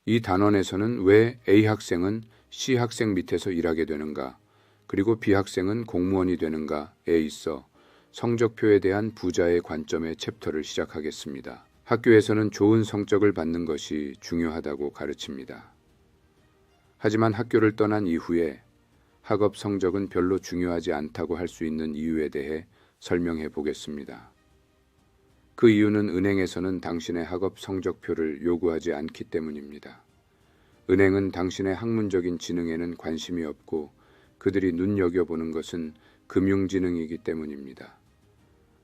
이 단원에서는 왜 A 학생은 C 학생 밑에서 일하게 되는가, 그리고 B 학생은 공무원이 되는가에 있어 성적표에 대한 부자의 관점의 챕터를 시작하겠습니다. 학교에서는 좋은 성적을 받는 것이 중요하다고 가르칩니다. 하지만 학교를 떠난 이후에 학업 성적은 별로 중요하지 않다고 할 수 있는 이유에 대해 설명해 보겠습니다. 그 이유는 은행에서는 당신의 학업 성적표를 요구하지 않기 때문입니다. 은행은 당신의 학문적인 지능에는 관심이 없고 그들이 눈여겨보는 것은 금융지능이기 때문입니다.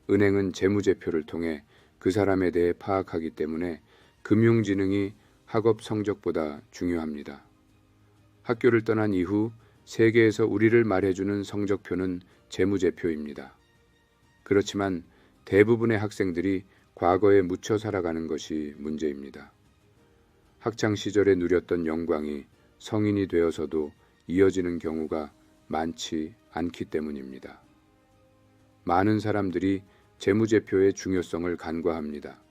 은행은 재무제표를 통해 그 사람에 대해 파악하기 때문에 금융지능이 학업 성적보다 중요합니다. 학교를 떠난 이후 세계에서 우리를 말해주는 성적표는 재무제표입니다. 그렇지만 대부분의 학생들이 과거에 묻혀 살아가는 것이 문제입니다. 학창 시절에 누렸던 영광이 성인이 되어서도 이어지는 경우가 많지 않기 때문입니다. 많은 사람들이 재무제표의 중요성을 간과합니다.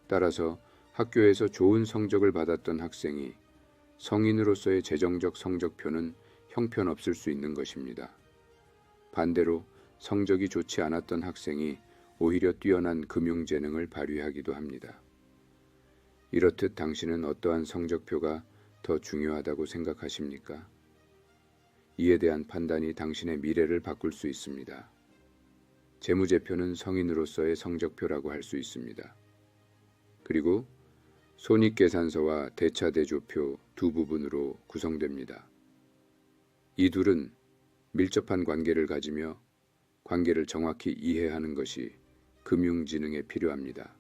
따라서 학교에서 좋은 성적을 받았던 학생이 성인으로서의 재정적 성적표는 형편없을 수 있는 것입니다. 반대로 성적이 좋지 않았던 학생이 오히려 뛰어난 금융재능을 발휘하기도 합니다. 이렇듯 당신은 어떠한 성적표가 더 중요하다고 생각하십니까? 이에 대한 판단이 당신의 미래를 바꿀 수 있습니다. 재무제표는 성인으로서의 성적표라고 할 수 있습니다. 그리고 손익계산서와 대차대조표 두 부분으로 구성됩니다. 이 둘은 밀접한 관계를 가지며 관계를 정확히 이해하는 것이 금융지능에 필요합니다.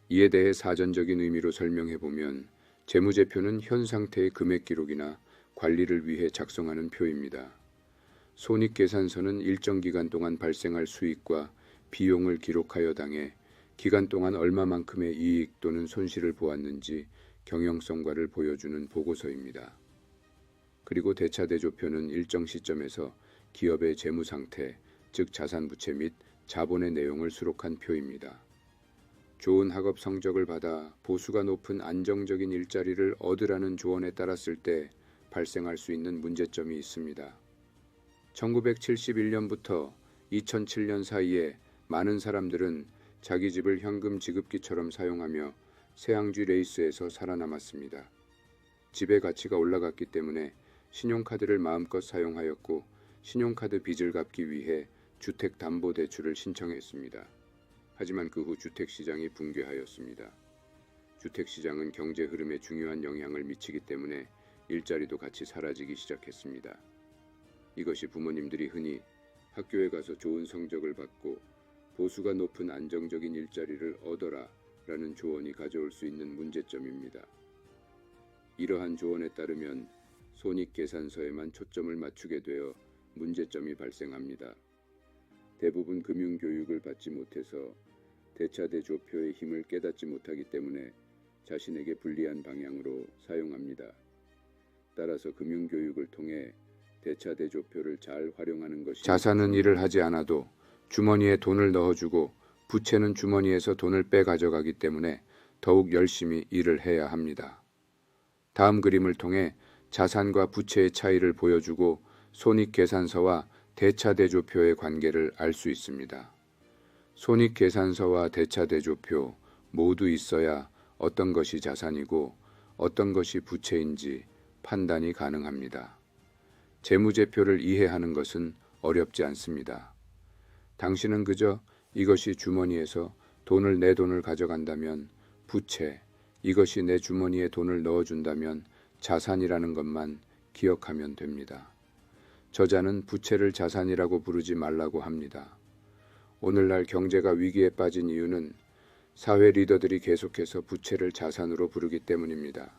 이에 대해 사전적인 의미로 설명해 보면 재무제표는 현 상태의 금액 기록이나 관리를 위해 작성하는 표입니다. 손익계산서는 일정 기간 동안 발생할 수익과 비용을 기록하여 당해 기간 동안 얼마만큼의 이익 또는 손실을 보았는지 경영성과를 보여주는 보고서입니다. 그리고 대차대조표는 일정 시점에서 기업의 재무 상태, 즉 자산 부채 및 자본의 내용을 수록한 표입니다. 좋은 학업 성적을 받아 보수가 높은 안정적인 일자리를 얻으라는 조언에 따랐을 때 발생할 수 있는 문제점이 있습니다. 1971년부터 2007년 사이에 많은 사람들은 자기 집을 현금 지급기처럼 사용하며 새항쥐 레이스에서 살아남았습니다. 집의 가치가 올라갔기 때문에 신용카드를 마음껏 사용하였고 신용카드 빚을 갚기 위해 주택담보대출을 신청했습니다. 하지만 그 후 주택시장이 붕괴하였습니다. 주택시장은 경제 흐름에 중요한 영향을 미치기 때문에 일자리도 같이 사라지기 시작했습니다. 이것이 부모님들이 흔히 학교에 가서 좋은 성적을 받고 보수가 높은 안정적인 일자리를 얻어라 라는 조언이 가져올 수 있는 문제점입니다. 이러한 조언에 따르면 손익계산서에만 초점을 맞추게 되어 문제점이 발생합니다. 대부분 금융교육을 받지 못해서 대차대조표의 힘을 깨닫지 못하기 때문에 자신에게 불리한 방향으로 사용합니다. 따라서 금융교육을 통해 대차대조표를 잘 활용하는 것이 자산은 일을 하지 않아도 주머니에 돈을 넣어주고 부채는 주머니에서 돈을 빼가져가기 때문에 더욱 열심히 일을 해야 합니다. 다음 그림을 통해 자산과 부채의 차이를 보여주고 손익계산서와 대차대조표의 관계를 알 수 있습니다. 손익계산서와 대차대조표 모두 있어야 어떤 것이 자산이고 어떤 것이 부채인지 판단이 가능합니다. 재무제표를 이해하는 것은 어렵지 않습니다. 당신은 그저 이것이 주머니에서 돈을 내 돈을 가져간다면 부채, 이것이 내 주머니에 돈을 넣어준다면 자산이라는 것만 기억하면 됩니다. 저자는 부채를 자산이라고 부르지 말라고 합니다. 오늘날 경제가 위기에 빠진 이유는 사회 리더들이 계속해서 부채를 자산으로 부르기 때문입니다.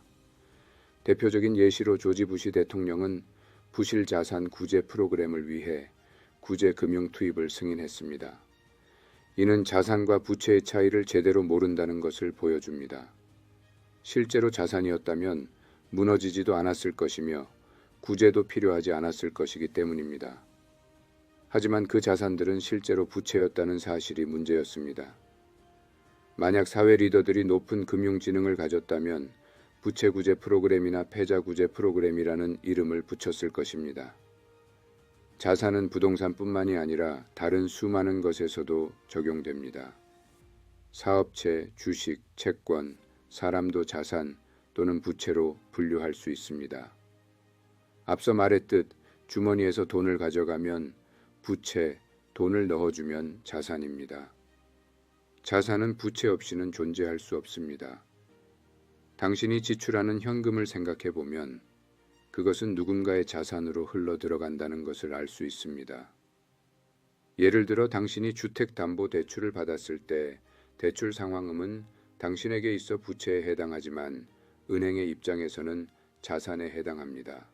대표적인 예시로 조지 부시 대통령은 부실 자산 구제 프로그램을 위해 구제 금융 투입을 승인했습니다. 이는 자산과 부채의 차이를 제대로 모른다는 것을 보여줍니다. 실제로 자산이었다면 무너지지도 않았을 것이며 구제도 필요하지 않았을 것이기 때문입니다. 하지만 그 자산들은 실제로 부채였다는 사실이 문제였습니다. 만약 사회 리더들이 높은 금융 지능을 가졌다면 부채구제 프로그램이나 패자구제 프로그램이라는 이름을 붙였을 것입니다. 자산은 부동산뿐만이 아니라 다른 수많은 것에서도 적용됩니다. 사업체, 주식, 채권, 사람도 자산 또는 부채로 분류할 수 있습니다. 앞서 말했듯 주머니에서 돈을 가져가면 부채, 돈을 넣어주면 자산입니다. 자산은 부채 없이는 존재할 수 없습니다. 당신이 지출하는 현금을 생각해 보면 그것은 누군가의 자산으로 흘러 들어간다는 것을 알 수 있습니다. 예를 들어 당신이 주택담보대출을 받았을 때 대출 상환금은 당신에게 있어 부채에 해당하지만 은행의 입장에서는 자산에 해당합니다.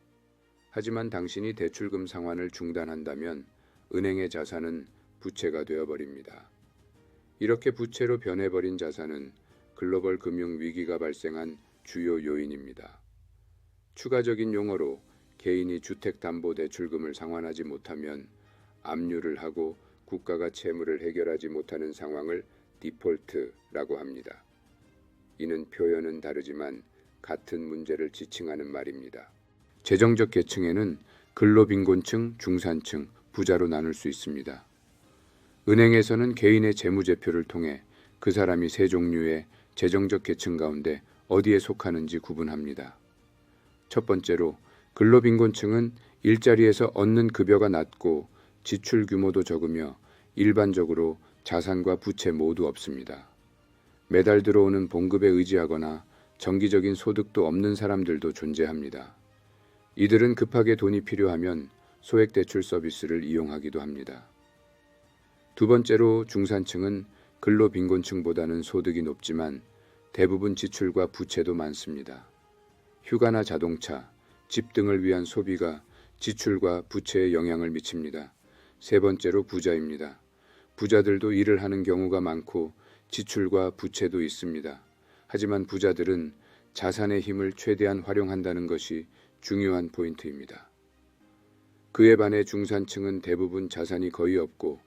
하지만 당신이 대출금 상환을 중단한다면 은행의 자산은 부채가 되어버립니다. 이렇게 부채로 변해버린 자산은 글로벌 금융 위기가 발생한 주요 요인입니다. 추가적인 용어로 개인이 주택담보대출금을 상환하지 못하면 압류를 하고 국가가 채무를 해결하지 못하는 상황을 디폴트라고 합니다. 이는 표현은 다르지만 같은 문제를 지칭하는 말입니다. 재정적 계층에는 근로빈곤층, 중산층, 부자로 나눌 수 있습니다. 은행에서는 개인의 재무제표를 통해 그 사람이 세 종류의 재정적 계층 가운데 어디에 속하는지 구분합니다. 첫 번째로 근로빈곤층은 일자리에서 얻는 급여가 낮고 지출 규모도 적으며 일반적으로 자산과 부채 모두 없습니다. 매달 들어오는 봉급에 의지하거나 정기적인 소득도 없는 사람들도 존재합니다. 이들은 급하게 돈이 필요하면 소액대출 서비스를 이용하기도 합니다. 두 번째로 중산층은 근로빈곤층보다는 소득이 높지만 대부분 지출과 부채도 많습니다. 휴가나 자동차, 집 등을 위한 소비가 지출과 부채에 영향을 미칩니다. 세 번째로 부자입니다. 부자들도 일을 하는 경우가 많고 지출과 부채도 있습니다. 하지만 부자들은 자산의 힘을 최대한 활용한다는 것이 중요한 포인트입니다. 그에 반해 중산층은 대부분 자산이 거의 없고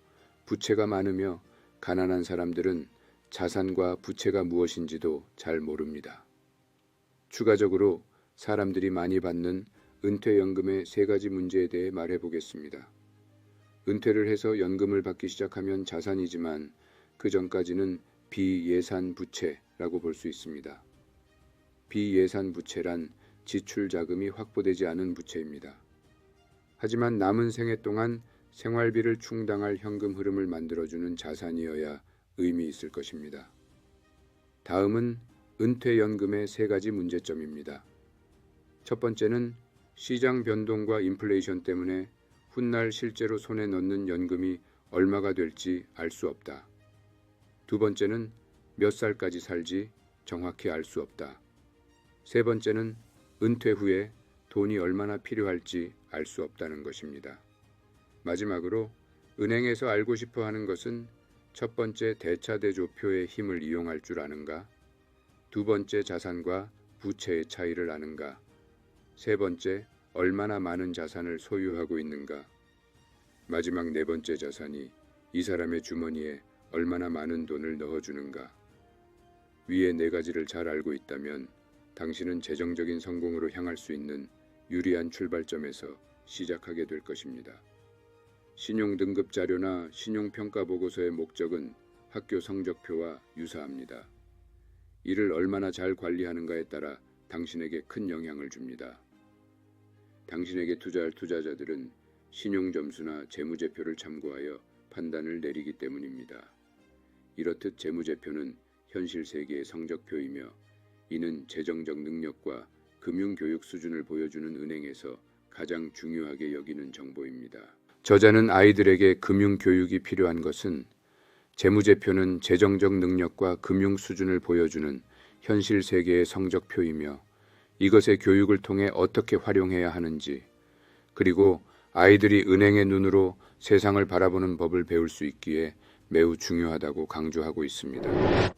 부채가 많으며 가난한 사람들은 자산과 부채가 무엇인지도 잘 모릅니다. 추가적으로 사람들이 많이 받는 은퇴연금의 세 가지 문제에 대해 말해보겠습니다. 은퇴를 해서 연금을 받기 시작하면 자산이지만 그 전까지는 비예산 부채라고 볼 수 있습니다. 비예산 부채란 지출 자금이 확보되지 않은 부채입니다. 하지만 남은 생애 동안 생활비를 충당할 현금 흐름을 만들어주는 자산이어야 의미 있을 것입니다. 다음은 은퇴연금의 세 가지 문제점입니다. 첫 번째는 시장 변동과 인플레이션 때문에 훗날 실제로 손에 넣는 연금이 얼마가 될지 알 수 없다. 두 번째는 몇 살까지 살지 정확히 알 수 없다. 세 번째는 은퇴 후에 돈이 얼마나 필요할지 알 수 없다는 것입니다. 마지막으로 은행에서 알고 싶어 하는 것은 첫 번째 대차대조표의 힘을 이용할 줄 아는가? 두 번째 자산과 부채의 차이를 아는가? 세 번째 얼마나 많은 자산을 소유하고 있는가? 마지막 네 번째 자산이 이 사람의 주머니에 얼마나 많은 돈을 넣어주는가? 위의 네 가지를 잘 알고 있다면 당신은 재정적인 성공으로 향할 수 있는 유리한 출발점에서 시작하게 될 것입니다. 신용등급 자료나 신용평가보고서의 목적은 학교 성적표와 유사합니다. 이를 얼마나 잘 관리하는가에 따라 당신에게 큰 영향을 줍니다. 당신에게 투자할 투자자들은 신용점수나 재무제표를 참고하여 판단을 내리기 때문입니다. 이렇듯 재무제표는 현실 세계의 성적표이며 이는 재정적 능력과 금융교육 수준을 보여주는 은행에서 가장 중요하게 여기는 정보입니다. 저자는 아이들에게 금융교육이 필요한 것은 재무제표는 재정적 능력과 금융 수준을 보여주는 현실 세계의 성적표이며 이것의 교육을 통해 어떻게 활용해야 하는지 그리고 아이들이 은행의 눈으로 세상을 바라보는 법을 배울 수 있기에 매우 중요하다고 강조하고 있습니다.